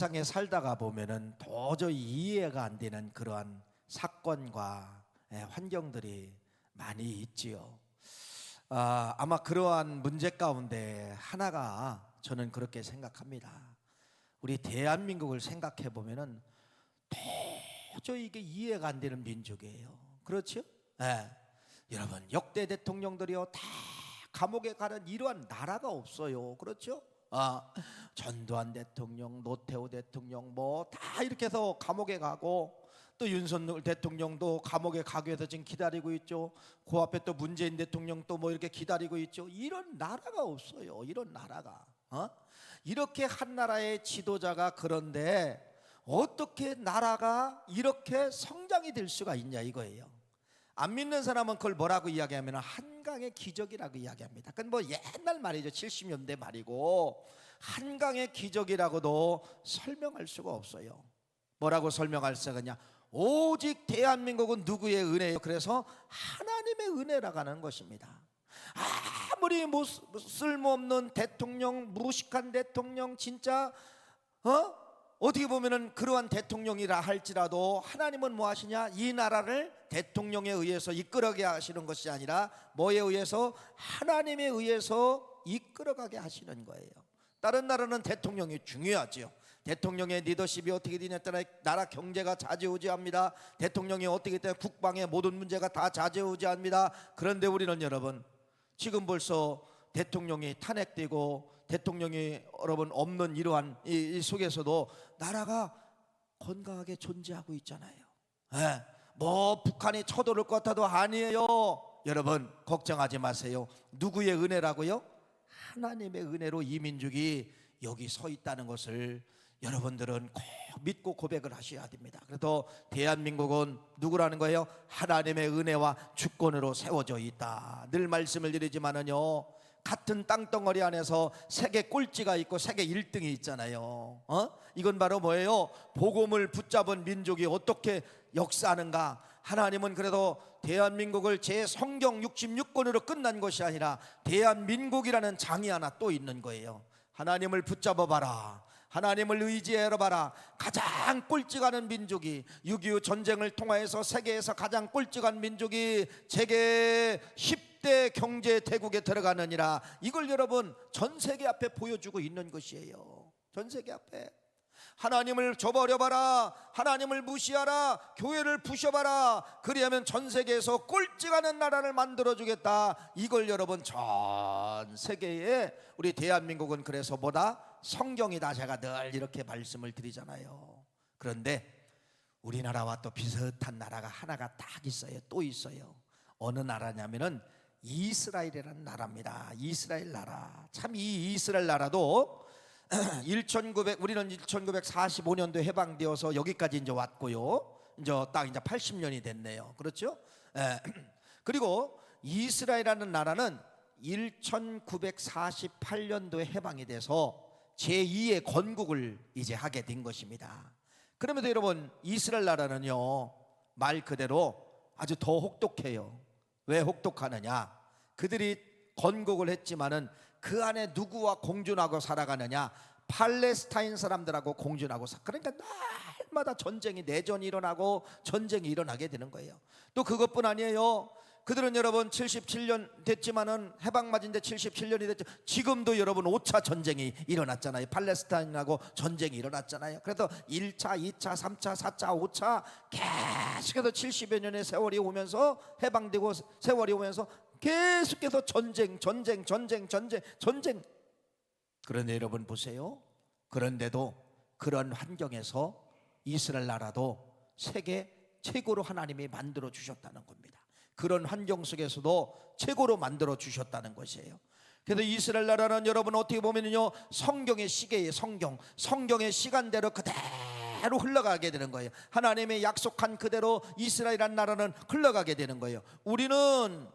세상에 살다가 보면은 도저히 이해가 안 되는 그러한 사건과 환경들이 많이 있지요. 아마 그러한 문제 가운데 하나가 저는 그렇게 생각합니다. 우리 대한민국을 생각해 보면은 도저히 이게 이해가 안 되는 민족이에요. 그렇죠? 여러분, 역대 대통령들이요 다 감옥에 가는 이러한 나라가 없어요. 그렇죠? 전두환 대통령, 노태우 대통령 뭐 다 이렇게 해서 감옥에 가고, 또 윤석열 대통령도 감옥에 가기 위해서 지금 기다리고 있죠. 그 앞에 또 문재인 대통령 또 뭐 이렇게 기다리고 있죠. 이런 나라가 없어요. 이런 나라가. 이렇게 한 나라의 지도자가, 그런데 어떻게 나라가 이렇게 성장이 될 수가 있냐 이거예요. 안 믿는 사람은 그걸 뭐라고 이야기하면 한강의 기적이라고 이야기합니다. 그건 뭐 옛날 말이죠. 70년대 말이고, 한강의 기적이라고도 설명할 수가 없어요. 뭐라고 설명할 수가 있냐? 오직 대한민국은 누구의 은혜예요? 그래서 하나님의 은혜라고 하는 것입니다. 아무리 쓸모없는 대통령, 무식한 대통령, 진짜 어떻게 보면은 그러한 대통령이라 할지라도 하나님은 뭐 하시냐? 이 나라를 대통령에 의해서 이끌어가게 하시는 것이 아니라 뭐에 의해서? 하나님에 의해서 이끌어가게 하시는 거예요. 다른 나라는 대통령이 중요하죠. 대통령의 리더십이 어떻게 되냐에 따라 나라 경제가 좌지우지합니다. 대통령이 어떻게 되냐 국방의 모든 문제가 다 좌지우지합니다. 그런데 우리는 여러분, 지금 벌써 대통령이 탄핵되고 대통령이 여러분 없는 이러한 이 속에서도 나라가 건강하게 존재하고 있잖아요. 뭐 북한이 쳐들어올 것 같아도 아니에요. 여러분 걱정하지 마세요. 누구의 은혜라고요? 하나님의 은혜로 이 민족이 여기 서 있다는 것을 여러분들은 꼭 믿고 고백을 하셔야 됩니다. 그래서 대한민국은 누구라는 거예요? 하나님의 은혜와 주권으로 세워져 있다. 늘 말씀을 드리지만은요, 같은 땅덩어리 안에서 세계 꼴찌가 있고 세계 1등이 있잖아요. 이건 바로 뭐예요? 복음을 붙잡은 민족이 어떻게 역사하는가. 하나님은 그래도 대한민국을 제 성경 66권으로 끝난 것이 아니라 대한민국이라는 장이 하나 또 있는 거예요. 하나님을 붙잡아 봐라. 하나님을 의지해 봐라. 가장 꼴찌가는 민족이, 6.25 전쟁을 통하여서 세계에서 가장 꼴찌간 민족이 세계 10대 경제 대국에 들어가느니라. 이걸 여러분 전 세계 앞에 보여주고 있는 것이에요. 전 세계 앞에. 하나님을 저버려봐라. 하나님을 무시하라. 교회를 부셔봐라. 그리하면 전 세계에서 꼴찌가는 나라를 만들어주겠다. 이걸 여러분 전 세계에 우리 대한민국은 그래서 뭐다? 성경이다. 제가 늘 이렇게 말씀을 드리잖아요. 그런데 우리나라와 또 비슷한 나라가 하나가 딱 있어요. 또 있어요. 어느 나라냐면은 이스라엘이라는 나라입니다. 이스라엘 나라. 참 이 이스라엘 나라도 우리는 1945년도에 해방되어서 여기까지 이제 왔고요. 이제 딱 이제 80년이 됐네요. 그렇죠? 그리고 이스라엘이라는 나라는 1948년도에 해방이 돼서 제2의 건국을 이제 하게 된 것입니다. 그러면서 여러분, 이스라엘 나라는요, 말 그대로 아주 더 혹독해요. 왜 혹독하느냐? 그들이 건국을 했지만은 그 안에 누구와 공존하고 살아가느냐? 팔레스타인 사람들하고 공존하고 그러니까 날마다 전쟁이, 내전이 일어나고 전쟁이 일어나게 되는 거예요. 또 그것뿐 아니에요. 그들은 여러분 77년 됐지만은 해방 맞은 지 77년이 됐죠. 지금도 여러분 5차 전쟁이 일어났잖아요. 팔레스타인하고 전쟁이 일어났잖아요. 그래서 1차, 2차, 3차, 4차, 5차 계속해서 70여 년의 세월이 오면서, 해방되고 세월이 오면서 계속해서 전쟁. 그런데 여러분 보세요. 그런데도 그런 환경에서 이스라엘 나라도 세계 최고로 하나님이 만들어 주셨다는 겁니다. 그런 환경 속에서도 최고로 만들어 주셨다는 것이에요. 그래서 이스라엘 나라는 여러분 어떻게 보면요, 성경의 시계의 성경의 시간대로 그대로 흘러가게 되는 거예요. 하나님의 약속한 그대로 이스라엘이라는 나라는 흘러가게 되는 거예요. 우리는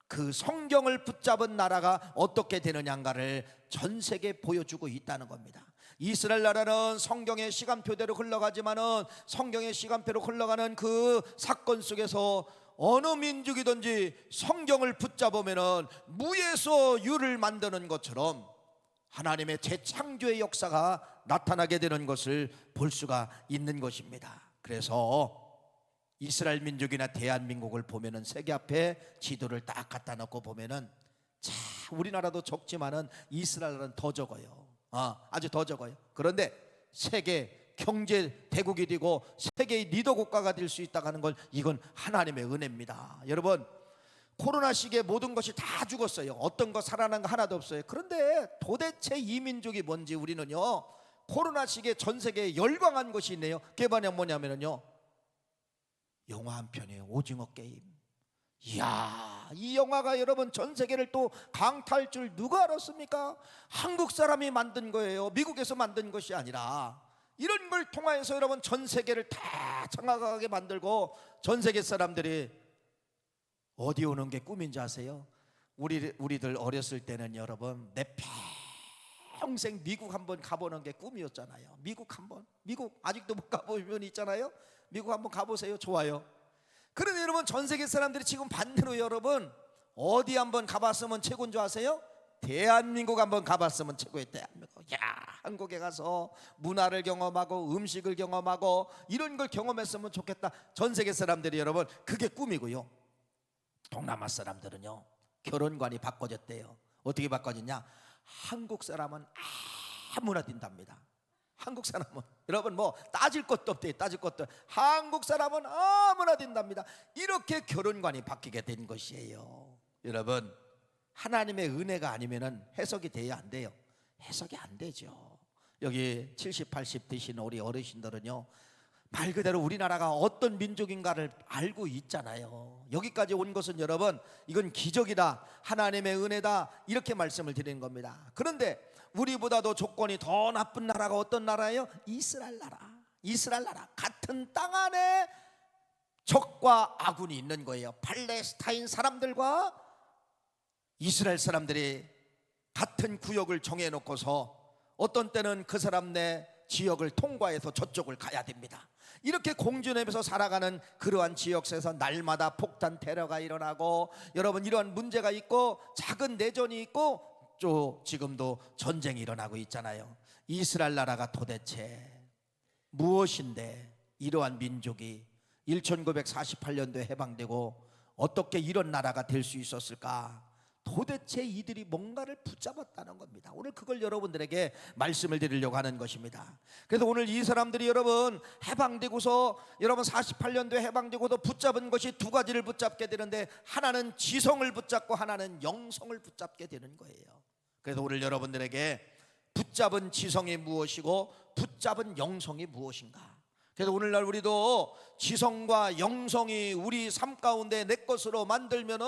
그 성경을 붙잡은 나라가 어떻게 되느냐를 전 세계에 보여주고 있다는 겁니다. 이스라엘 나라는 성경의 시간표대로 흘러가지만은 성경의 시간표로 흘러가는 그 사건 속에서 어느 민족이든지 성경을 붙잡으면은 무에서 유를 만드는 것처럼 하나님의 재창조의 역사가 나타나게 되는 것을 볼 수가 있는 것입니다. 그래서 이스라엘 민족이나 대한민국을 보면은 세계 앞에 지도를 딱 갖다 놓고 보면은 자, 우리나라도 적지만은 이스라엘은 더 적어요. 아주 더 적어요. 그런데 세계 경제 대국이 되고 세계의 리더 국가가 될 수 있다고 하는 건 이건 하나님의 은혜입니다. 여러분, 코로나 시기에 모든 것이 다 죽었어요. 어떤 거 살아난 거 하나도 없어요. 그런데 도대체 이 민족이 뭔지 우리는요, 코로나 시기에 전 세계에 열광한 것이 있네요. 그게 뭐냐면요, 영화 한 편이에요. 오징어 게임. 이야, 이 영화가 여러분 전 세계를 또 강타할 줄 누가 알았습니까? 한국 사람이 만든 거예요. 미국에서 만든 것이 아니라. 이런 걸 통하여서 여러분 전 세계를 다 장악하게 만들고 전 세계 사람들이 어디 오는 게 꿈인지 아세요? 우리들 어렸을 때는 여러분 내 평생 미국 한번 가보는 게 꿈이었잖아요. 미국 한번, 미국 아직도 못 가보신 분 있잖아요. 미국 한번 가보세요. 좋아요. 그런데 여러분 전 세계 사람들이 지금 반대로 여러분 어디 한번 가봤으면 최고인 줄 아세요? 대한민국 한번 가봤으면 최고의 대한민국. 야, 한국에 가서 문화를 경험하고 음식을 경험하고 이런 걸 경험했으면 좋겠다. 전 세계 사람들이 여러분 그게 꿈이고요. 동남아 사람들은요, 결혼관이 바꿔졌대요. 어떻게 바꿔졌냐? 한국 사람은 아무나 딘답니다. 한국 사람은 여러분 뭐 따질 것도 없대요. 따질 것도. 한국 사람은 아무나 딘답니다. 이렇게 결혼관이 바뀌게 된 것이에요. 여러분, 하나님의 은혜가 아니면은 해석이 돼야 안 돼요. 해석이 안 되죠. 여기 70, 80 드신 우리 어르신들은요, 말 그대로 우리나라가 어떤 민족인가를 알고 있잖아요. 여기까지 온 것은 여러분 이건 기적이다, 하나님의 은혜다, 이렇게 말씀을 드리는 겁니다. 그런데 우리보다도 조건이 더 나쁜 나라가 어떤 나라예요? 이스라엘 나라. 이스라엘 나라. 같은 땅 안에 적과 아군이 있는 거예요. 팔레스타인 사람들과 이스라엘 사람들이 같은 구역을 정해놓고서 어떤 때는 그 사람 내 지역을 통과해서 저쪽을 가야 됩니다. 이렇게 공존하면서 살아가는 그러한 지역에서 날마다 폭탄 테러가 일어나고 여러분 이러한 문제가 있고 작은 내전이 있고 또 지금도 전쟁이 일어나고 있잖아요. 이스라엘 나라가 도대체 무엇인데 이러한 민족이 1948년도에 해방되고 어떻게 이런 나라가 될 수 있었을까? 도대체 이들이 뭔가를 붙잡았다는 겁니다. 오늘 그걸 여러분들에게 말씀을 드리려고 하는 것입니다. 그래서 오늘 이 사람들이 여러분 해방되고서 여러분 48년도에 해방되고도 붙잡은 것이 두 가지를 붙잡게 되는데 하나는 지성을 붙잡고 하나는 영성을 붙잡게 되는 거예요. 그래서 오늘 여러분들에게 붙잡은 지성이 무엇이고 붙잡은 영성이 무엇인가? 그래서 오늘날 우리도 지성과 영성이 우리 삶 가운데 내 것으로 만들면은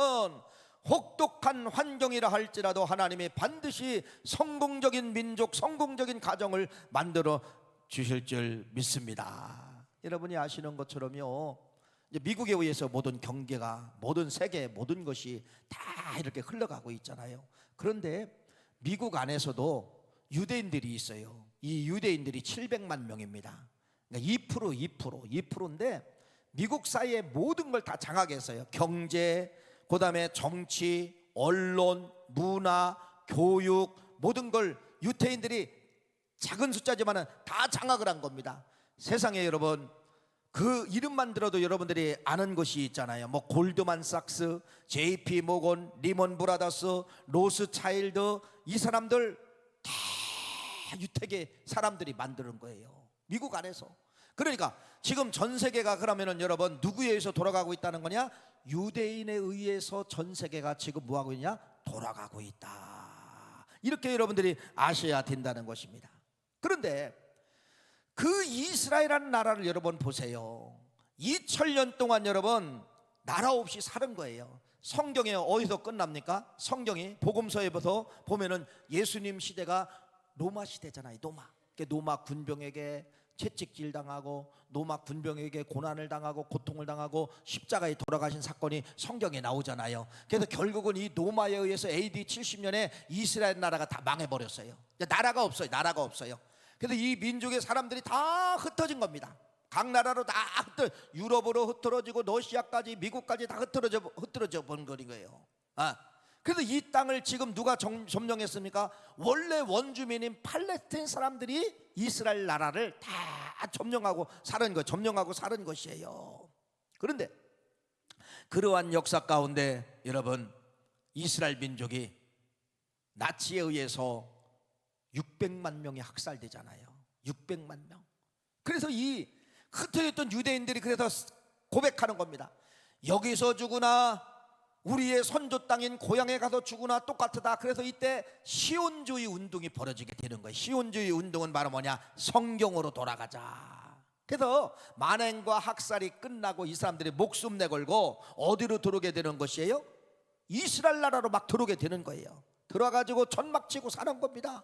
혹독한 환경이라 할지라도 하나님이 반드시 성공적인 민족, 성공적인 가정을 만들어 주실 줄 믿습니다. 여러분이 아시는 것처럼요, 이제 미국에 의해서 모든 경계가, 모든 세계 모든 것이 다 이렇게 흘러가고 있잖아요. 그런데 미국 안에서도 유대인들이 있어요. 이 유대인들이 700만 명입니다. 그러니까 2%인데 미국 사이에 모든 걸 다 장악했어요. 경제, 그 다음에 정치, 언론, 문화, 교육 모든 걸 유대인들이 작은 숫자지만 다 장악을 한 겁니다. 세상에 여러분 그 이름만 들어도 여러분들이 아는 것이 있잖아요. 뭐 골드만삭스, JP 모건, 리먼 브라더스, 로스차일드, 이 사람들 다 유택의 사람들이 만드는 거예요. 미국 안에서. 그러니까 지금 전 세계가 그러면은 여러분 누구에 의해서 돌아가고 있다는 거냐? 유대인에 의해서 전 세계가 지금 뭐하고 있냐? 돌아가고 있다. 이렇게 여러분들이 아셔야 된다는 것입니다. 그런데 그 이스라엘이라는 나라를 여러분 보세요. 2000년 동안 여러분 나라 없이 사는 거예요. 성경에 어디서 끝납니까? 성경이 복음서에부터 보면은 예수님 시대가 로마 시대잖아요. 로마 군병에게 채찍질 당하고 로마 군병에게 고난을 당하고 고통을 당하고 십자가에 돌아가신 사건이 성경에 나오잖아요. 그래서 결국은 이 로마에 의해서 AD 70년에 이스라엘 나라가 다 망해버렸어요. 나라가 없어요. 그래서 이 민족의 사람들이 다 흩어진 겁니다. 각 나라로 다 유럽으로 흩어지고 러시아까지 미국까지 다 흩어져 본 거예요. 그래서 이 땅을 지금 누가 점령했습니까? 원래 원주민인 팔레스타인 사람들이 이스라엘 나라를 다 점령하고 사는 것이에요. 그런데 그러한 역사 가운데 여러분, 이스라엘 민족이 나치에 의해서 600만 명이 학살되잖아요. 600만 명. 그래서 이 흩어졌던 유대인들이 그래서 고백하는 겁니다. 여기서 죽으나 우리의 선조 땅인 고향에 가서 죽으나 똑같다. 그래서 이때 시온주의 운동이 벌어지게 되는 거예요. 시온주의 운동은 바로 뭐냐? 성경으로 돌아가자. 그래서 만행과 학살이 끝나고 이 사람들이 목숨 내걸고 어디로 들어오게 되는 것이에요? 이스라엘 나라로 막 들어오게 되는 거예요. 들어와가지고 전막 치고 사는 겁니다.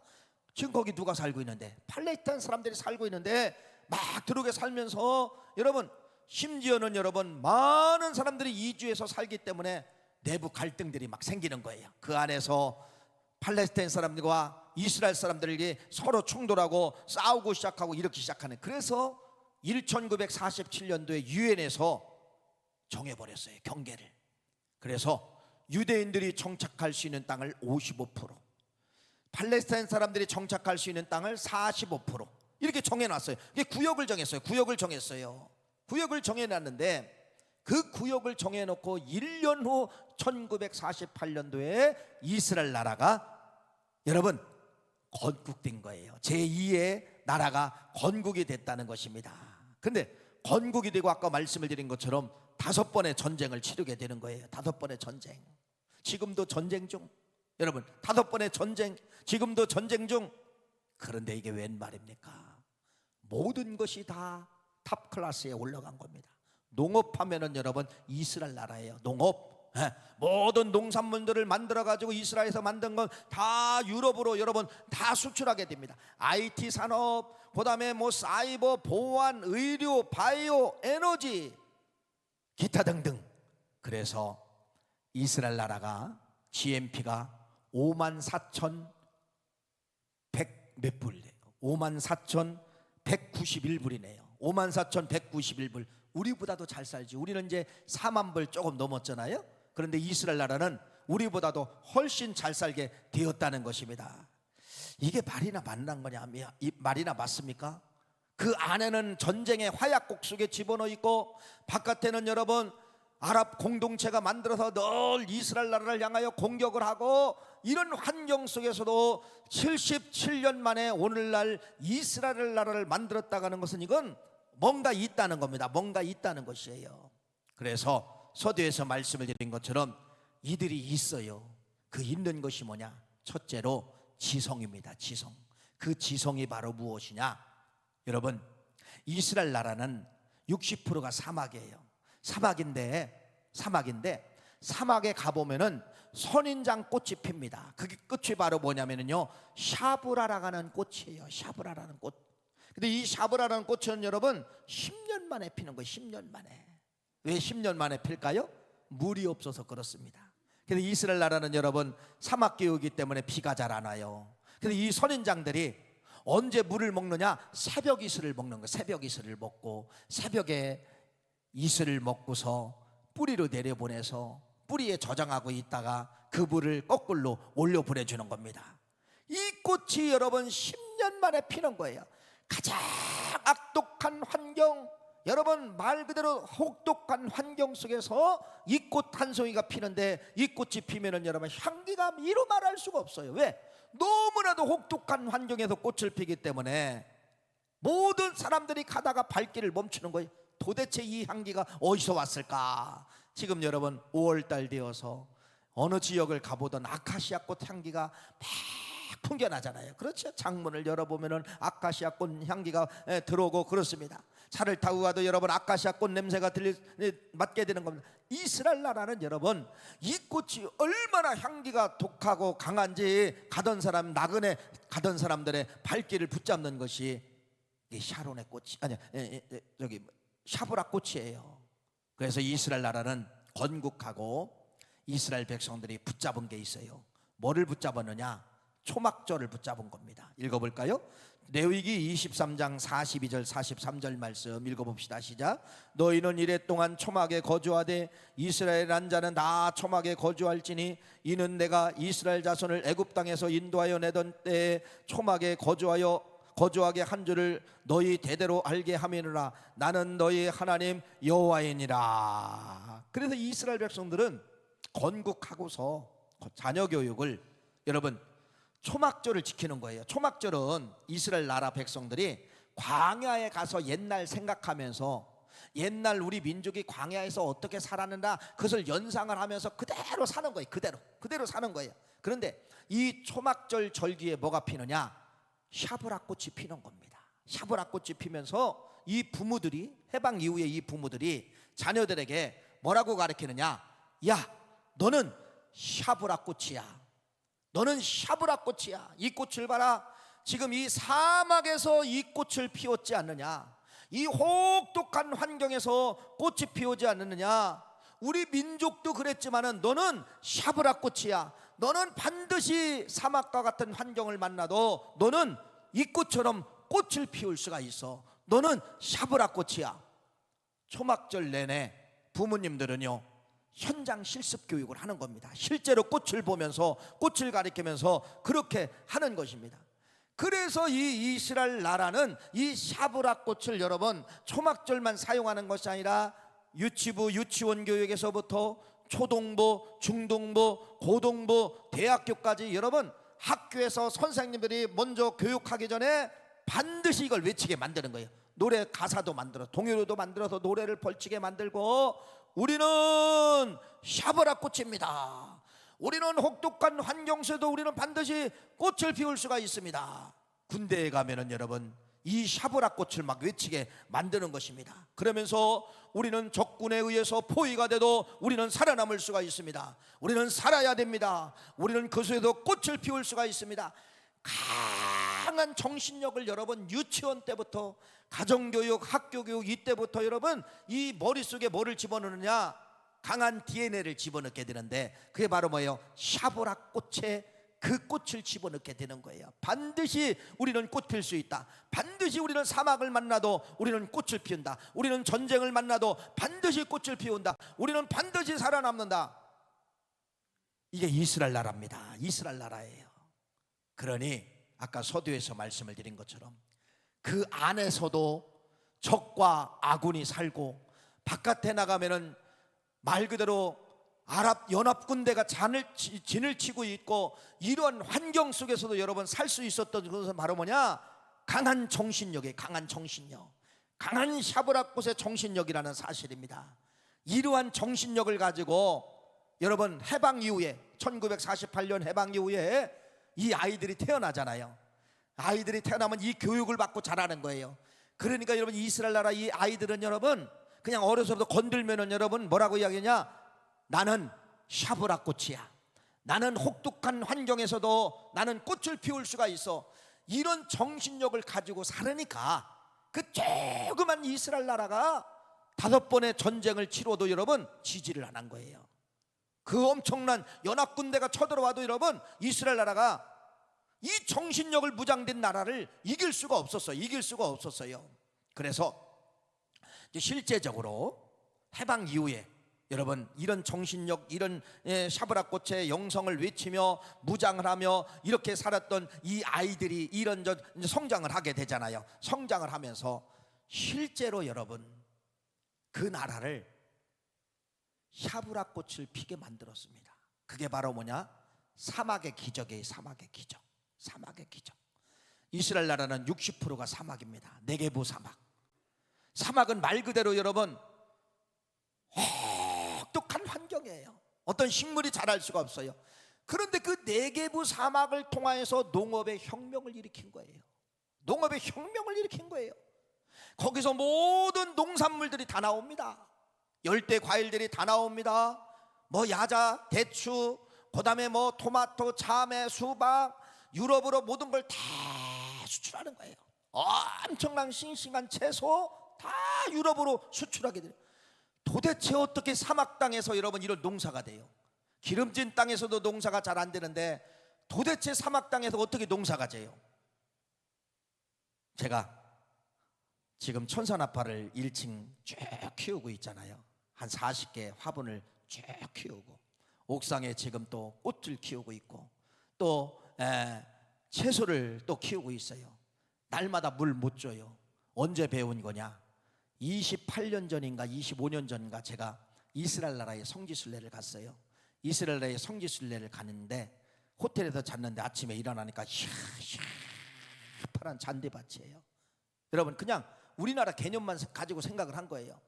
지금 거기 누가 살고 있는데? 팔레스타인 사람들이 살고 있는데 막 들어오게 살면서 여러분, 심지어는 여러분, 많은 사람들이 이주해서 살기 때문에 내부 갈등들이 막 생기는 거예요. 그 안에서 팔레스타인 사람들과 이스라엘 사람들이 서로 충돌하고 싸우고 시작하고 이렇게 시작하는. 그래서 1947년도에 유엔에서 정해버렸어요, 경계를. 그래서 유대인들이 정착할 수 있는 땅을 55%, 팔레스타인 사람들이 정착할 수 있는 땅을 45% 이렇게 정해놨어요. 이게 구역을 정했어요. 구역을 정해놨는데 그 구역을 정해놓고 1년 후 1948년도에 이스라엘 나라가 여러분 건국된 거예요. 제2의 나라가 건국이 됐다는 것입니다. 근데 건국이 되고 아까 말씀을 드린 것처럼 5번의 전쟁을 치르게 되는 거예요. 5번의 전쟁. 지금도 전쟁 중. 여러분, 5번의 전쟁, 지금도 전쟁 중. 그런데 이게 웬 말입니까? 모든 것이 다 탑 클래스에 올라간 겁니다. 농업하면은 여러분 이스라엘 나라예요. 농업. 모든 농산물들을 만들어 가지고 이스라엘에서 만든 건 다 유럽으로 여러분 다 수출하게 됩니다. IT 산업, 그다음에 뭐 사이버, 보안, 의료, 바이오, 에너지, 기타 등등. 그래서 이스라엘 나라가 GNP가 54,100 몇 불이래요. 54,191불이네요. 54,191불. 우리보다도 잘 살지. 우리는 이제 4만 불 조금 넘었잖아요. 그런데 이스라엘 나라는 우리보다도 훨씬 잘 살게 되었다는 것입니다. 이게 말이나 맞는 거냐? 말이나 맞습니까? 그 안에는 전쟁의 화약국 속에 집어넣어 있고 바깥에는 여러분 아랍 공동체가 만들어서 늘 이스라엘 나라를 향하여 공격을 하고, 이런 환경 속에서도 77년 만에 오늘날 이스라엘 나라를 만들었다고 하는 것은 이건 뭔가 있다는 겁니다. 뭔가 있다는 것이에요. 그래서 서두에서 말씀을 드린 것처럼 이들이 있어요. 그 있는 것이 뭐냐? 첫째로 지성입니다. 지성. 그 지성이 바로 무엇이냐? 여러분, 이스라엘 나라는 60%가 사막이에요. 사막인데 사막에 가보면은 선인장 꽃이 핍니다. 그게 끝이 바로 뭐냐면요, 샤브라라고 하는 꽃이에요. 샤브라라는 꽃. 근데 이 샤브라라는 꽃은 여러분 10년 만에 피는 거예요. 10년 만에. 왜 10년 만에 필까요? 물이 없어서 그렇습니다. 근데 이스라엘 나라는 여러분 사막 기후이기 때문에 비가 잘 안 와요. 근데 이 선인장들이 언제 물을 먹느냐? 새벽 이슬을 먹는 거예요. 새벽 이슬을 먹고, 새벽에 이슬을 먹고서 뿌리로 내려보내서 뿌리에 저장하고 있다가 그 물을 거꾸로 올려 보내주는 겁니다. 이 꽃이 여러분 10년 만에 피는 거예요. 가장 악독한 환경, 여러분 말 그대로 혹독한 환경 속에서 이 꽃 한 송이가 피는데, 이 꽃이 피면은 여러분 향기가 이루 말할 수가 없어요. 왜? 너무나도 혹독한 환경에서 꽃을 피기 때문에 모든 사람들이 가다가 발길을 멈추는 거예요. 도대체 이 향기가 어디서 왔을까? 지금 여러분 5월달 되어서 어느 지역을 가보던 아카시아 꽃 향기가 막 풍겨나잖아요. 그렇죠? 창문을 열어보면은 아카시아 꽃 향기가 들어오고 그렇습니다. 차를 타고 가도 여러분 아카시아 꽃 냄새가 맡게 되는 겁니다. 이스라엘 나라는 여러분 이 꽃이 얼마나 향기가 독하고 강한지 가던 사람, 나그네 가던 사람들의 발길을 붙잡는 것이 이 샤론의 꽃이 저기 샤브라 꽃이에요. 그래서 이스라엘 나라는 건국하고 이스라엘 백성들이 붙잡은 게 있어요. 뭐를 붙잡았느냐? 초막절을 붙잡은 겁니다. 읽어볼까요? 레위기 23장 42절 43절 말씀 읽어봅시다. 시작. 너희는 이레 동안 초막에 거주하되 이스라엘 한 자는 다 초막에 거주할지니 이는 내가 이스라엘 자손을 애굽 땅에서 인도하여 내던 때에 초막에 거주하게 한 줄을 너희 대대로 알게 함이니라. 나는 너희 하나님 여호와이니라. 그래서 이스라엘 백성들은 건국하고서 자녀 교육을 여러분 초막절을 지키는 거예요. 초막절은 이스라엘 나라 백성들이 광야에 가서 옛날 생각하면서 옛날 우리 민족이 광야에서 어떻게 살았는가 그것을 연상을 하면서 그대로 사는 거예요. 그대로 사는 거예요. 그런데 이 초막절 절기에 뭐가 피느냐? 샤브라꽃이 피는 겁니다. 샤브라꽃이 피면서 이 부모들이 해방 이후에 이 부모들이 자녀들에게 뭐라고 가르치느냐? 야, 너는 샤브라꽃이야. 너는 샤브라꽃이야. 이 꽃을 봐라. 지금 이 사막에서 이 꽃을 피웠지 않느냐? 이 혹독한 환경에서 꽃이 피우지 않느냐? 우리 민족도 그랬지만은 너는 샤브라꽃이야. 너는 반드시 사막과 같은 환경을 만나도 너는 이 꽃처럼 꽃을 피울 수가 있어. 너는 샤브라꽃이야. 초막절 내내 부모님들은요 현장 실습 교육을 하는 겁니다. 실제로 꽃을 보면서 꽃을 가리키면서 그렇게 하는 것입니다. 그래서 이 이스라엘 나라는 이 샤브라꽃을 여러분 초막절만 사용하는 것이 아니라 유치부 유치원 교육에서부터 초등부, 중등부, 고등부, 대학교까지 여러분 학교에서 선생님들이 먼저 교육하기 전에 반드시 이걸 외치게 만드는 거예요. 노래 가사도 만들어 동요도 만들어서 노래를 벌치게 만들고 우리는 샤브라꽃입니다. 우리는 혹독한 환경 속에도 우리는 반드시 꽃을 피울 수가 있습니다. 군대에 가면은 여러분 이 샤브라꽃을 막 외치게 만드는 것입니다. 그러면서 우리는 적군에 의해서 포위가 돼도 우리는 살아남을 수가 있습니다. 우리는 살아야 됩니다. 우리는 그 속에도 꽃을 피울 수가 있습니다. 강한 정신력을 여러분 유치원 때부터 가정교육, 학교교육 이때부터 여러분 이 머릿속에 뭐를 집어넣느냐? 강한 DNA를 집어넣게 되는데 그게 바로 뭐예요? 샤브라꽃에 그 꽃을 집어넣게 되는 거예요. 반드시 우리는 꽃 필 수 있다. 반드시 우리는 사막을 만나도 우리는 꽃을 피운다. 우리는 전쟁을 만나도 반드시 꽃을 피운다. 우리는 반드시 살아남는다. 이게 이스라엘 나라입니다. 이스라엘 나라예요. 그러니 아까 서두에서 말씀을 드린 것처럼 그 안에서도 적과 아군이 살고 바깥에 나가면은 말 그대로 아랍 연합 군대가 진을 치고 있고 이런 환경 속에서도 여러분 살 수 있었던 것은 바로 뭐냐? 강한 정신력이에요. 강한 정신력, 강한 샤브라꽃의 정신력이라는 사실입니다. 이러한 정신력을 가지고 여러분 해방 이후에 1948년 해방 이후에 이 아이들이 태어나잖아요. 아이들이 태어나면 이 교육을 받고 자라는 거예요. 그러니까 여러분 이스라엘 나라 이 아이들은 여러분 그냥 어려서부터 건들면은 여러분 뭐라고 이야기하냐? 나는 샤브라꽃이야. 나는 혹독한 환경에서도 나는 꽃을 피울 수가 있어. 이런 정신력을 가지고 살으니까 그 조그만 이스라엘 나라가 5번의 전쟁을 치러도 여러분 지지를 안 한 거예요. 그 엄청난 연합군대가 쳐들어와도 여러분 이스라엘 나라가 이 정신력을 무장된 나라를 이길 수가 없었어요. 그래서 실제적으로 해방 이후에 여러분 이런 정신력, 이런 샤브라꽃의 영성을 외치며 무장을 하며 이렇게 살았던 이 아이들이 이런 성장을 하게 되잖아요. 성장을 하면서 실제로 여러분 그 나라를 샤브라꽃을 피게 만들었습니다. 그게 바로 뭐냐? 사막의 기적이에요. 사막의 기적. 이스라엘 나라는 60%가 사막입니다. 네게부 사막. 사막은 말 그대로 여러분 혹독한 환경이에요. 어떤 식물이 자랄 수가 없어요. 그런데 그 네게부 사막을 통하여서 농업의 혁명을 일으킨 거예요. 거기서 모든 농산물들이 다 나옵니다. 열대 과일들이 다 나옵니다. 뭐 야자, 대추, 그다음에 뭐 토마토, 참외, 수박, 유럽으로 모든 걸 다 수출하는 거예요. 엄청난 싱싱한 채소 다 유럽으로 수출하게 돼요. 도대체 어떻게 사막 땅에서 여러분 이런 농사가 돼요? 기름진 땅에서도 농사가 잘 안 되는데 도대체 사막 땅에서 어떻게 농사가 돼요? 제가 지금 천사나팔을 1층 쭉 키우고 있잖아요. 한 40개 화분을 쭉 키우고, 옥상에 지금 또 꽃을 키우고 있고, 또 채소를 또 키우고 있어요. 날마다 물 못 줘요. 언제 배운 거냐? 28년 전인가 25년 전인가 제가 이스라엘 나라에 성지순례를 갔어요. 이스라엘 나라에 성지순례를 가는데 호텔에서 잤는데 아침에 일어나니까 파란 잔디밭이에요. 여러분, 그냥 우리나라 개념만 가지고 생각을 한 거예요.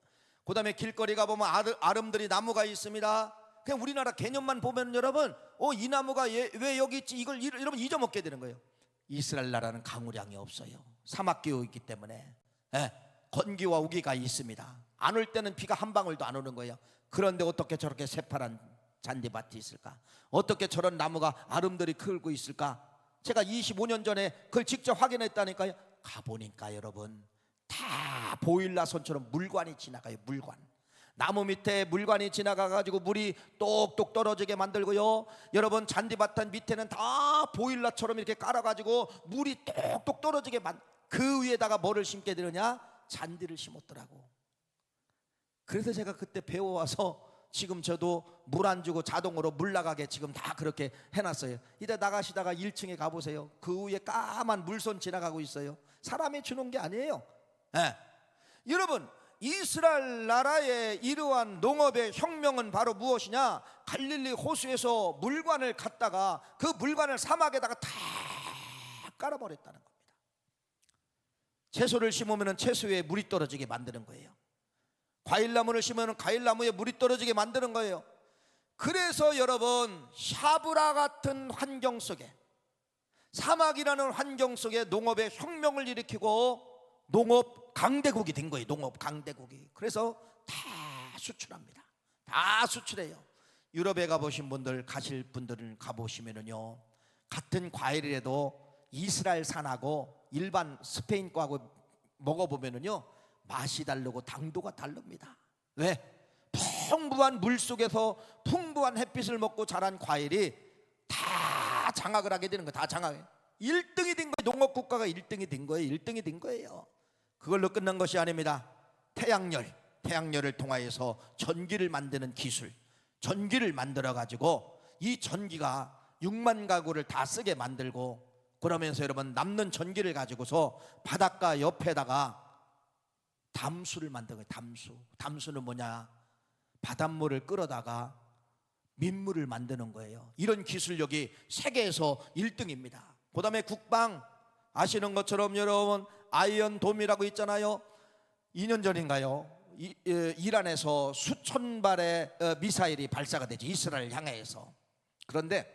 그 다음에 길거리 가보면 아름드리 나무가 있습니다. 그냥 우리나라 개념만 보면 여러분, 이 나무가 왜 여기 있지? 이걸 여러분 잊어먹게 되는 거예요. 이스라엘 나라는 강우량이 없어요. 사막기후이기 때문에 건기와 우기가 있습니다. 안 올 때는 비가 한 방울도 안 오는 거예요. 그런데 어떻게 저렇게 새파란 잔디밭이 있을까? 어떻게 저런 나무가 아름드리 크고 있을까? 제가 25년 전에 그걸 직접 확인했다니까요. 가보니까 여러분, 다 보일러선처럼 물관이 지나가요. 물관. 나무 밑에 물관이 지나가가지고 물이 똑똑 떨어지게 만들고요. 여러분, 잔디밭 밑에는 다 보일러처럼 이렇게 깔아가지고 물이 똑똑 떨어지게 그 위에다가 뭐를 심게 되느냐? 잔디를 심었더라고. 그래서 제가 그때 배워와서 지금 저도 물 안 주고 자동으로 물 나가게 지금 다 그렇게 해놨어요. 이제 나가시다가 1층에 가보세요. 그 위에 까만 물선 지나가고 있어요. 사람이 주는 게 아니에요. 여러분, 이스라엘 나라의 이러한 농업의 혁명은 바로 무엇이냐? 갈릴리 호수에서 물관을 갖다가 그 물관을 사막에다가 다 깔아버렸다는 겁니다. 채소를 심으면 채소에 물이 떨어지게 만드는 거예요. 과일나무를 심으면 과일나무에 물이 떨어지게 만드는 거예요. 그래서 여러분, 샤브라 같은 환경 속에, 사막이라는 환경 속에 농업의 혁명을 일으키고 농업 강대국이 된 거예요. 농업 강대국이. 그래서 다 수출합니다. 다 수출해요. 유럽에 가보신 분들, 가실 분들은 가보시면은요, 같은 과일이라도 이스라엘산하고 일반 스페인 거하고 먹어보면은요, 맛이 다르고 당도가 다릅니다. 왜? 풍부한 물 속에서 풍부한 햇빛을 먹고 자란 과일이 다 장악을 하게 되는 거예요. 다 장악해. 1등이 된 거예요. 농업국가가 1등이 된 거예요. 1등이 된 거예요. 그걸로 끝난 것이 아닙니다. 태양열을 통하여서 전기를 만드는 기술, 전기를 만들어 가지고 이 전기가 6만 가구를 다 쓰게 만들고, 그러면서 여러분, 남는 전기를 가지고서 바닷가 옆에다가 담수를 만든 거예요. 담수는 뭐냐? 바닷물을 끌어다가 민물을 만드는 거예요. 이런 기술력이 세계에서 1등입니다. 그 다음에 국방, 아시는 것처럼 여러분, 아이언돔이라고 있잖아요. 2년 전인가요? 이란에서 수천 발의 미사일이 발사가 되죠. 이스라엘 향해서. 그런데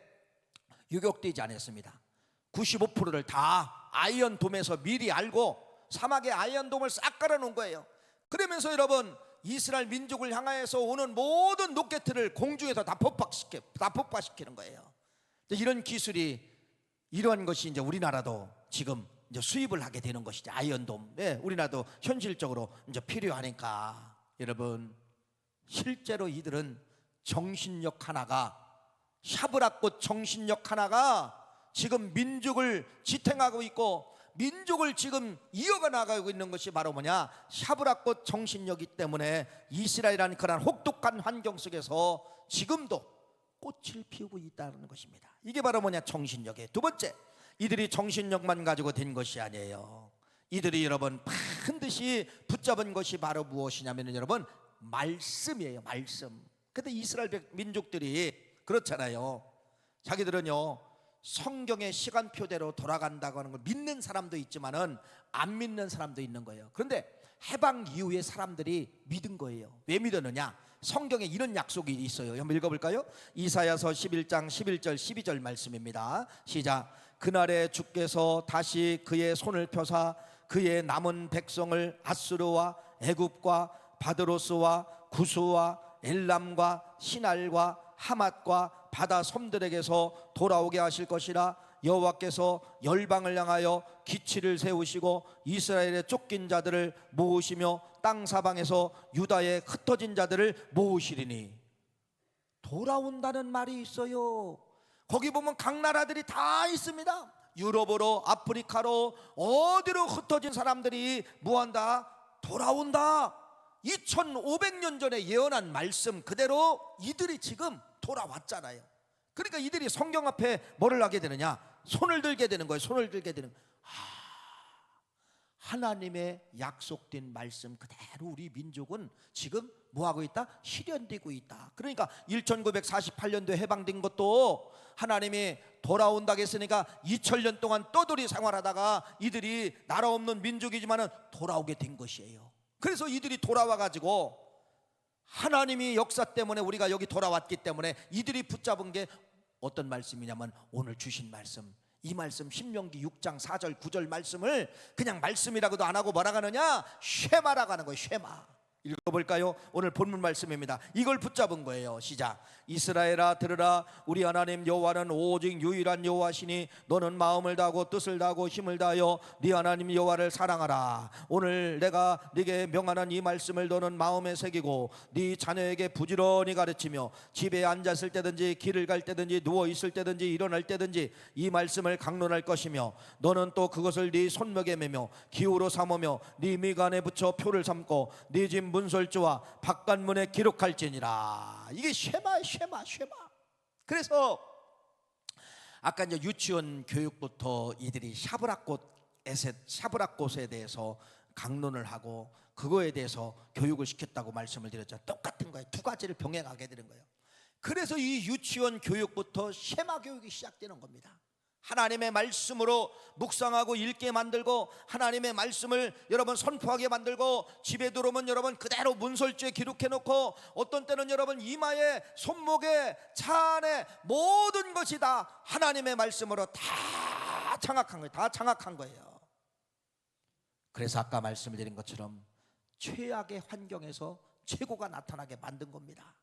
유격되지 않았습니다. 95%를 다 아이언돔에서 미리 알고 사막에 아이언돔을 싹 깔아놓은 거예요. 그러면서 여러분, 이스라엘 민족을 향하여서 오는 모든 로켓을 공중에서 다 폭파시키는 거예요. 이런 기술이, 이러한 것이 이제 우리나라도 지금 이제 수입을 하게 되는 것이죠. 아이언돔. 우리나라도 현실적으로 이제 필요하니까. 여러분, 실제로 이들은 정신력 하나가, 샤브라꽃 정신력 하나가 지금 민족을 지탱하고 있고 민족을 지금 이어가 나가고 있는 것이 바로 뭐냐? 샤브라꽃 정신력이기 때문에 이스라엘이라는 그런 혹독한 환경 속에서 지금도 꽃을 피우고 있다는 것입니다. 이게 바로 뭐냐? 정신력이에요. 두 번째, 이들이 정신력만 가지고 된 것이 아니에요. 이들이 여러분 반드시 붙잡은 것이 바로 무엇이냐면 여러분, 말씀이에요. 말씀. 근데 이스라엘 민족들이 그렇잖아요. 자기들은요, 성경의 시간표대로 돌아간다고 하는 걸 믿는 사람도 있지만은 안 믿는 사람도 있는 거예요. 그런데 해방 이후에 사람들이 믿은 거예요. 왜 믿었느냐? 성경에 이런 약속이 있어요. 한번 읽어볼까요? 이사야서 11장 11절 12절 말씀입니다. 시작. 그날에 주께서 다시 그의 손을 펴사 그의 남은 백성을 아수르와 애굽과 바드로스와 구스와 엘람과 시날과 하맛과 바다 섬들에게서 돌아오게 하실 것이라. 여호와께서 열방을 향하여 기치를 세우시고 이스라엘의 쫓긴 자들을 모으시며 땅 사방에서 유다의 흩어진 자들을 모으시리니. 돌아온다는 말이 있어요. 거기 보면 각 나라들이 다 있습니다. 유럽으로, 아프리카로, 어디로 흩어진 사람들이 뭐한다? 돌아온다. 2500년 전에 예언한 말씀 그대로 이들이 지금 돌아왔잖아요. 그러니까 이들이 성경 앞에 뭐를 하게 되느냐? 손을 들게 되는 거예요. 손을 들게 되는 거예요. 하나님의 약속된 말씀 그대로 우리 민족은 지금 뭐하고 있다? 실현되고 있다. 그러니까 1948년도에 해방된 것도 하나님이 돌아온다고 했으니까 2000년 동안 떠돌이 생활하다가 이들이 나라 없는 민족이지만 돌아오게 된 것이에요. 그래서 이들이 돌아와 가지고 하나님이 역사 때문에 우리가 여기 돌아왔기 때문에 이들이 붙잡은 게 어떤 말씀이냐면 오늘 주신 말씀, 이 말씀 신명기 6장 4절 9절 말씀을 그냥 말씀이라고도 안 하고 뭐라고 하느냐? 쉐마라고 하는 거예요. 쉐마. 읽어볼까요? 오늘 본문 말씀입니다. 이걸 붙잡은 거예요. 시작. 이스라엘아 들으라. 우리 하나님 여호와는 오직 유일한 여호와시니 너는 마음을 다하고 뜻을 다하고 힘을 다하여 네 하나님 여호와를 사랑하라. 오늘 내가 네게 명하는 이 말씀을 너는 마음에 새기고 네 자녀에게 부지런히 가르치며 집에 앉았을 때든지 길을 갈 때든지 누워 있을 때든지 일어날 때든지 이 말씀을 강론할 것이며 너는 또 그것을 네 손목에 매며 기호로 삼으며 네 미간에 붙여 표를 삼고 네 집 문설주와 바깥문에 기록할지니라. 이게 쉐마. 그래서 아까 이제 유치원 교육부터 이들이 샤브락꽃에 대해서 강론을 하고 그거에 대해서 교육을 시켰다고 말씀을 드렸죠. 똑같은 거예요. 두 가지를 병행하게 되는 거예요. 그래서 이 유치원 교육부터 쉐마 교육이 시작되는 겁니다. 하나님의 말씀으로 묵상하고 읽게 만들고 하나님의 말씀을 여러분 선포하게 만들고 집에 들어오면 여러분 그대로 문설주에 기록해 놓고 어떤 때는 여러분 이마에 손목에 차 안에 모든 것이 다 하나님의 말씀으로 다 장악한 거예요. 다 장악한 거예요. 그래서 아까 말씀드린 것처럼 최악의 환경에서 최고가 나타나게 만든 겁니다.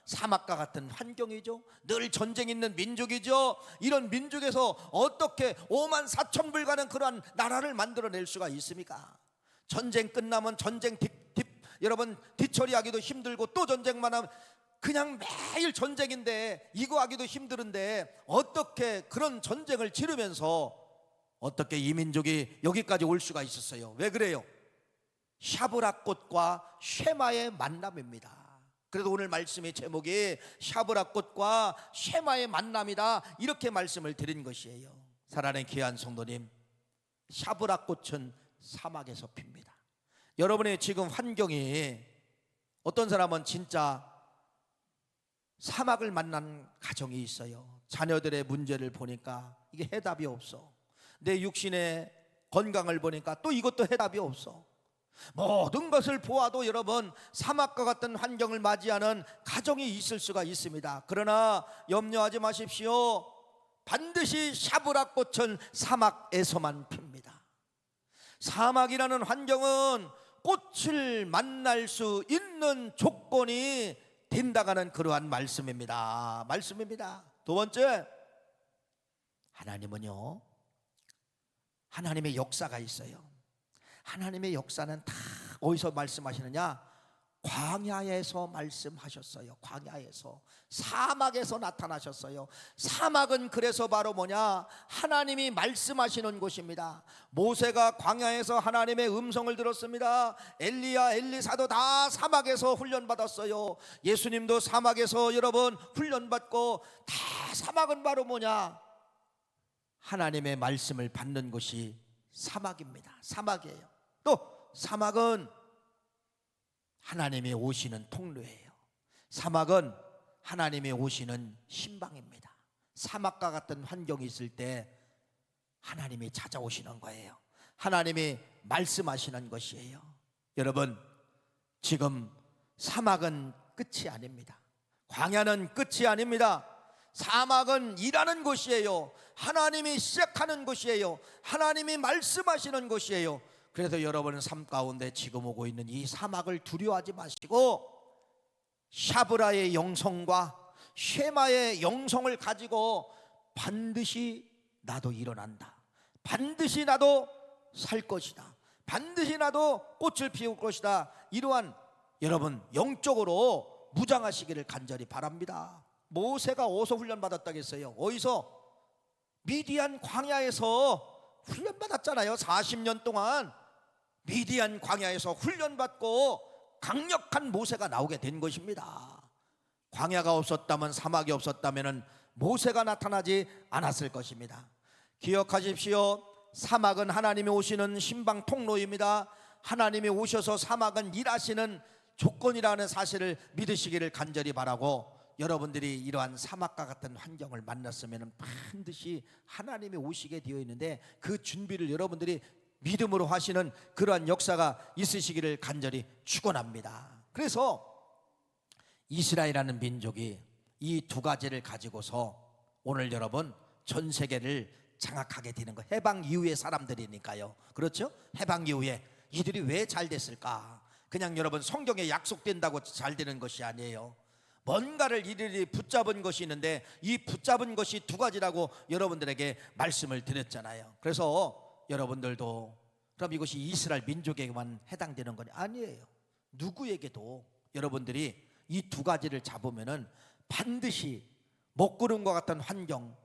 사막과 같은 환경이죠. 늘 전쟁 있는 민족이죠. 이런 민족에서 어떻게 5만 4천 불 가는 그러한 나라를 만들어낼 수가 있습니까? 전쟁 끝나면 전쟁 여러분 뒤처리하기도 힘들고 또 전쟁만 하면 그냥 매일 전쟁인데 이거 하기도 힘들은데 어떻게 그런 전쟁을 치르면서 어떻게 이 민족이 여기까지 올 수가 있었어요? 왜 그래요? 샤브락꽃과 쉐마의 만남입니다. 그래도 오늘 말씀의 제목이 샤브락꽃과 쉐마의 만남이다, 이렇게 말씀을 드린 것이에요. 사랑하는 귀한 성도님, 샤브락꽃은 사막에서 핍니다. 여러분의 지금 환경이 어떤 사람은 진짜 사막을 만난 가정이 있어요. 자녀들의 문제를 보니까 이게 해답이 없어. 내 육신의 건강을 보니까 또 이것도 해답이 없어. 모든 것을 보아도 여러분 사막과 같은 환경을 맞이하는 가정이 있을 수가 있습니다. 그러나 염려하지 마십시오. 반드시 샤브락꽃은 사막에서만 핍니다. 사막이라는 환경은 꽃을 만날 수 있는 조건이 된다가는 그러한 말씀입니다. 두 번째, 하나님은요, 하나님의 역사가 있어요. 하나님의 역사는 다 어디서 말씀하시느냐? 광야에서 말씀하셨어요. 광야에서, 사막에서 나타나셨어요. 사막은 그래서 바로 뭐냐? 하나님이 말씀하시는 곳입니다. 모세가 광야에서 하나님의 음성을 들었습니다. 엘리야, 엘리사도 다 사막에서 훈련받았어요. 예수님도 사막에서 여러분 훈련받고, 다 사막은 바로 뭐냐? 하나님의 말씀을 받는 곳이 사막입니다. 사막이에요. 또 사막은 하나님이 오시는 통로예요. 사막은 하나님이 오시는 신방입니다. 사막과 같은 환경이 있을 때 하나님이 찾아오시는 거예요. 하나님이 말씀하시는 것이에요. 여러분, 지금 사막은 끝이 아닙니다. 광야는 끝이 아닙니다. 사막은 일하는 곳이에요. 하나님이 시작하는 곳이에요. 하나님이 말씀하시는 곳이에요. 그래서 여러분은 삶 가운데 지금 오고 있는 이 사막을 두려워하지 마시고 샤브라의 영성과 쉐마의 영성을 가지고 반드시 나도 일어난다, 반드시 나도 살 것이다, 반드시 나도 꽃을 피울 것이다, 이러한 여러분 영적으로 무장하시기를 간절히 바랍니다. 모세가 어디서 훈련받았다고 했어요? 어디서? 미디안 광야에서 훈련받았잖아요. 40년 동안 미디안 광야에서 훈련받고 강력한 모세가 나오게 된 것입니다. 광야가 없었다면, 사막이 없었다면 모세가 나타나지 않았을 것입니다. 기억하십시오. 사막은 하나님이 오시는 신방 통로입니다. 하나님이 오셔서 사막은 일하시는 조건이라는 사실을 믿으시기를 간절히 바라고, 여러분들이 이러한 사막과 같은 환경을 만났으면 반드시 하나님이 오시게 되어 있는데 그 준비를 여러분들이 믿음으로 하시는 그러한 역사가 있으시기를 간절히 축원합니다. 그래서 이스라엘이라는 민족이 이 두 가지를 가지고서 오늘 여러분 전 세계를 장악하게 되는 거, 해방 이후의 사람들이니까요. 그렇죠? 해방 이후에 이들이 왜 잘 됐을까? 그냥 여러분 성경에 약속된다고 잘 되는 것이 아니에요. 뭔가를 이들이 붙잡은 것이 있는데 이 붙잡은 것이 두 가지라고 여러분들에게 말씀을 드렸잖아요. 그래서 여러분들도 그럼 이것이 이스라엘 민족에게만 해당되는 건 아니에요. 누구에게도 여러분들이 이 두 가지를 잡으면은 반드시 먹구름과 같은 환경,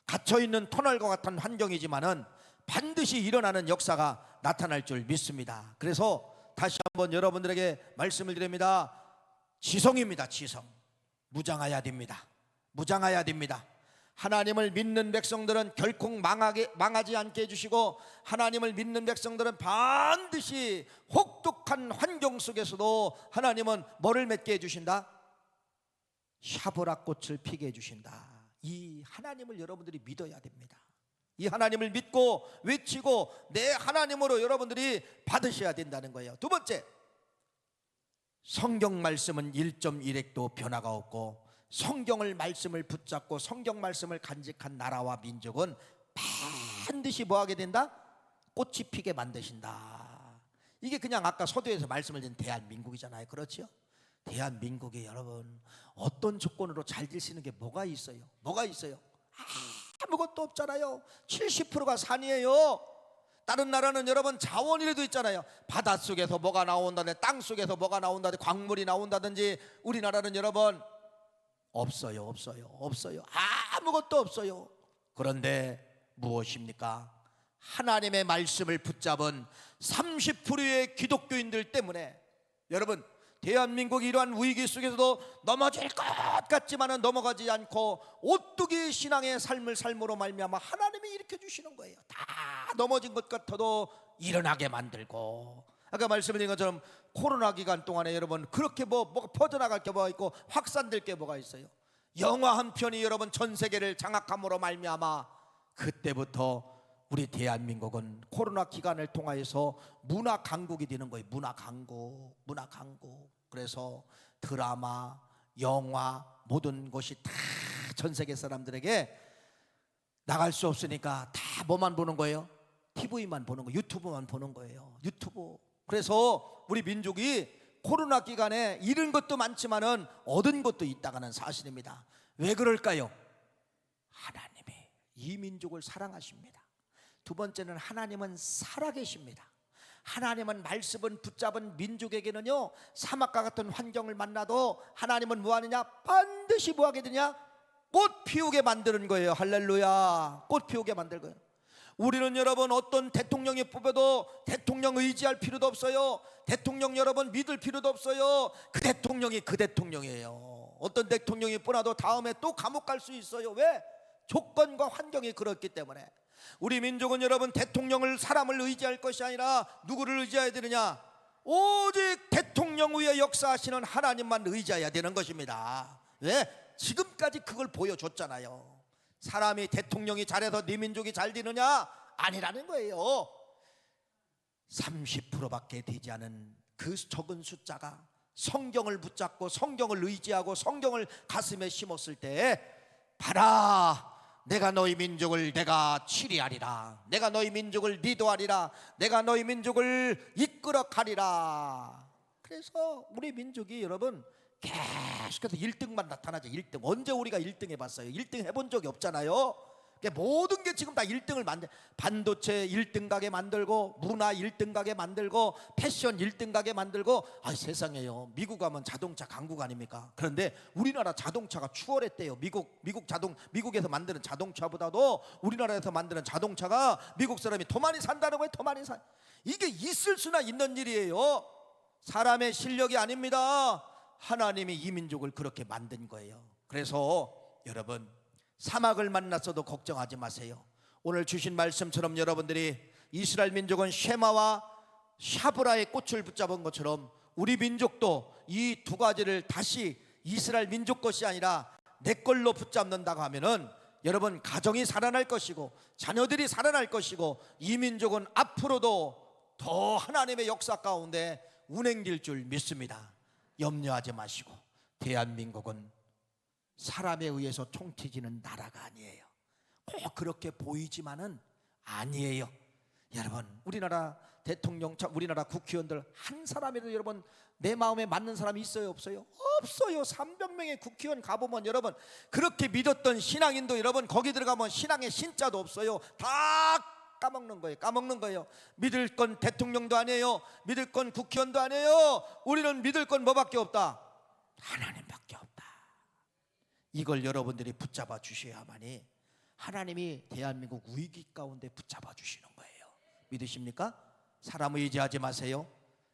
갇혀있는 터널과 같은 환경이지만은 반드시 일어나는 역사가 나타날 줄 믿습니다. 그래서 다시 한번 여러분들에게 말씀을 드립니다. 지성입니다. 지성. 무장해야 됩니다. 무장해야 됩니다. 하나님을 믿는 백성들은 결코 망하지 않게 해주시고, 하나님을 믿는 백성들은 반드시 혹독한 환경 속에서도 하나님은 뭐를 맺게 해주신다? 샤브락 꽃을 피게 해주신다. 이 하나님을 여러분들이 믿어야 됩니다. 이 하나님을 믿고 외치고 내 하나님으로 여러분들이 받으셔야 된다는 거예요. 두 번째, 성경 말씀은 1.1핵도 변화가 없고, 성경을 말씀을 붙잡고 성경 말씀을 간직한 나라와 민족은 반드시 뭐하게 된다? 꽃이 피게 만드신다. 이게 그냥 아까 서두에서 말씀을 드린 대한민국이잖아요. 그렇죠? 대한민국이 여러분 어떤 조건으로 잘 될 수 있는 게 뭐가 있어요? 뭐가 있어요? 아무것도 없잖아요. 70%가 산이에요. 다른 나라는 여러분 자원이라도 있잖아요. 바닷속에서 뭐가 나온다든지 땅속에서 뭐가 나온다든지 광물이 나온다든지, 우리나라는 여러분 없어요. 없어요. 아무것도 없어요. 그런데 무엇입니까? 하나님의 말씀을 붙잡은 30%의 기독교인들 때문에 여러분 대한민국이 이러한 위기 속에서도 넘어질 것 같지만은 넘어가지 않고 오뚜기 신앙의 삶을 삶으로 말미암아 하나님이 일으켜 주시는 거예요. 다 넘어진 것 같아도 일어나게 만들고, 아까 말씀드린 것처럼 코로나 기간 동안에 여러분 그렇게 뭐가 퍼져나갈 게 뭐가 있고 확산될 게 뭐가 있어요. 영화 한 편이 여러분 전 세계를 장악함으로 말미암아 그때부터 우리 대한민국은 코로나 기간을 통하여서 문화 강국이 되는 거예요. 문화 강국. 그래서 드라마, 영화 모든 것이 다 전 세계 사람들에게 나갈 수 없으니까 다 뭐만 보는 거예요? TV만 보는 거예요. 유튜브만 보는 거예요. 유튜브. 그래서 우리 민족이 코로나 기간에 잃은 것도 많지만은 얻은 것도 있다가는 사실입니다. 왜 그럴까요? 하나님이 이 민족을 사랑하십니다. 두 번째는 하나님은 살아계십니다. 하나님은 말씀은 붙잡은 민족에게는요, 사막과 같은 환경을 만나도 하나님은 뭐하느냐? 반드시 뭐하게 되냐? 꽃 피우게 만드는 거예요. 할렐루야. 꽃 피우게 만들 거예요. 우리는 여러분 어떤 대통령이 뽑혀도 대통령 의지할 필요도 없어요. 대통령 여러분 믿을 필요도 없어요. 그 대통령이 그 대통령이에요. 어떤 대통령이 뽑아도 다음에 또 감옥 갈 수 있어요. 왜? 조건과 환경이 그렇기 때문에. 우리 민족은 여러분 대통령을, 사람을 의지할 것이 아니라 누구를 의지해야 되느냐? 오직 대통령 위에 역사하시는 하나님만 의지해야 되는 것입니다. 왜? 지금까지 그걸 보여줬잖아요. 사람이, 대통령이 잘해서 네 민족이 잘 되느냐? 아니라는 거예요. 30%밖에 되지 않은 그 적은 숫자가 성경을 붙잡고 성경을 의지하고 성경을 가슴에 심었을 때, 봐라, 내가 너희 민족을 내가 치리하리라, 내가 너희 민족을 리더하리라, 내가 너희 민족을 이끌어 가리라. 그래서 우리 민족이 여러분 계속해서 1등만 나타나죠. 1등. 언제 우리가 1등 해봤어요? 1등 해본 적이 없잖아요. 모든 게 지금 다 1등을 반도체 1등 가게 만들고, 문화 1등 가게 만들고, 패션 1등 가게 만들고. 아, 세상에요. 미국 가면 자동차 강국 아닙니까? 그런데 우리나라 자동차가 추월했대요. 미국에서 만드는 자동차보다도 우리나라에서 만드는 자동차가 미국 사람이 더 많이 산다는 거예요. 더 많이 사. 이게 있을 수나 있는 일이에요. 사람의 실력이 아닙니다. 하나님이 이 민족을 그렇게 만든 거예요. 그래서 여러분, 사막을 만났어도 걱정하지 마세요. 오늘 주신 말씀처럼 여러분들이 이스라엘 민족은 쉐마와 샤브라의 꽃을 붙잡은 것처럼 우리 민족도 이 두 가지를 다시 이스라엘 민족 것이 아니라 내 걸로 붙잡는다고 하면은 여러분, 가정이 살아날 것이고 자녀들이 살아날 것이고 이 민족은 앞으로도 더 하나님의 역사 가운데 운행될 줄 믿습니다. 염려하지 마시고, 대한민국은 사람에 의해서 총태지는 나라가 아니에요. 꼭 그렇게 보이지만은 아니에요. 여러분, 우리나라 대통령, 우리나라 국회의원들 한 사람이라도 여러분 내 마음에 맞는 사람이 있어요, 없어요? 없어요. 300명의 국회의원 가보면 여러분, 그렇게 믿었던 신앙인도 여러분 거기 들어가면 신앙의 신자도 없어요. 다 까먹는 거예요. 믿을 건 대통령도 아니에요. 믿을 건 국회의원도 아니에요. 우리는 믿을 건 뭐밖에 없다? 하나님밖에 없다. 이걸 여러분들이 붙잡아 주셔야만이 하나님이 대한민국 위기 가운데 붙잡아 주시는 거예요. 믿으십니까? 사람 의지하지 마세요.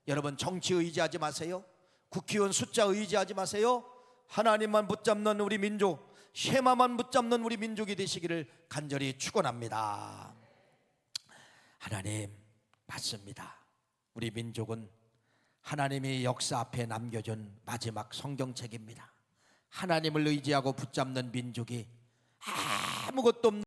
여러분, 정치 의지하지 마세요. 국회의원 숫자 의지하지 마세요. 하나님만 붙잡는 우리 민족, 쉐마만 붙잡는 우리 민족이 되시기를 간절히 축원합니다. 하나님, 맞습니다. 우리 민족은 하나님의 역사 앞에 남겨준 마지막 성경책입니다. 하나님을 의지하고 붙잡는 민족이 아무것도 없는